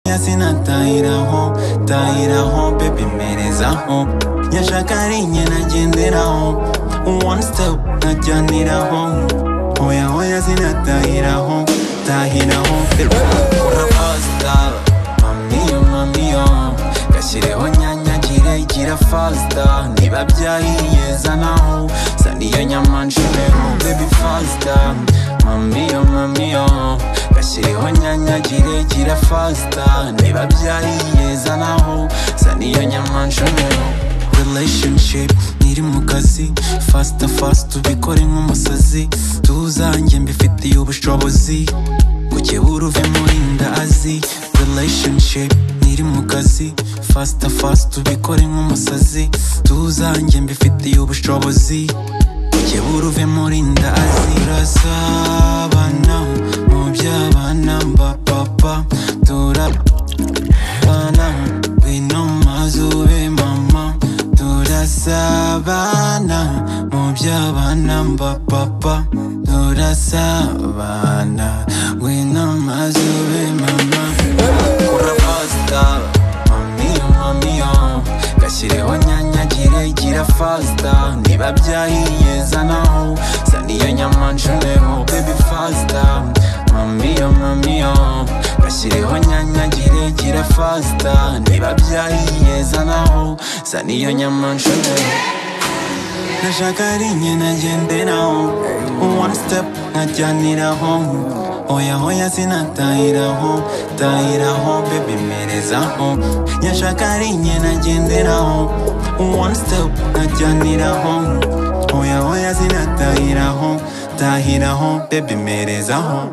Yasinatahiraho, tahiraho, baby merezaho. Nyashaka ari njye nagenderaho, one step najyaniraho. Hoya hoya sinatahiraho, tahiraho. Kora faster, mamiyo mamiyo. Gashyireho nyanyagire gira faster. Niba byahiye zanaho, saniyo nyama nshireho. Baby faster, mamiyo mamiyo. Gashyireho nyanyagire gira faster. Niba byahiye zanaho, saniyo nyama nshireho. Relationship niri mu kazi, faster fast tubikore nk'umusazi. Tuzanjye mbifitiye ubushobozi, gukebura uve muri ndazi. Relationship niri mu kazi, faster fast tubikore nk'umusazi. Tuzanjye mbifitiye ubushobozi, gukebura uve muri ndazi. Turasabana mu by'abana mba papa, turabana ngwino maze ube mama. Turasabana mu by'abana mba papa, turasabana ngwino maze ube mama. Kora faster, mamiyo mamiyo. Gashyireho nyanyagire gira faster. Niba byahiye zanaho, saniyo nyama nshireho. Baby faster, mamiyo mamiyo. Gashyireho nyanyagire gira faster. Niba byahiye zanaho, saniyo nyama nshireho. Nashaka ari njye nagenderaho, one step najyaniraho. Hoya hoya sinatahiraho, tahiraho, baby merezaho. Nyashaka ari njye nagenderaho, one step najyaniraho. Hoya hoya sinatahiraho, tahiraho, baby merezaho.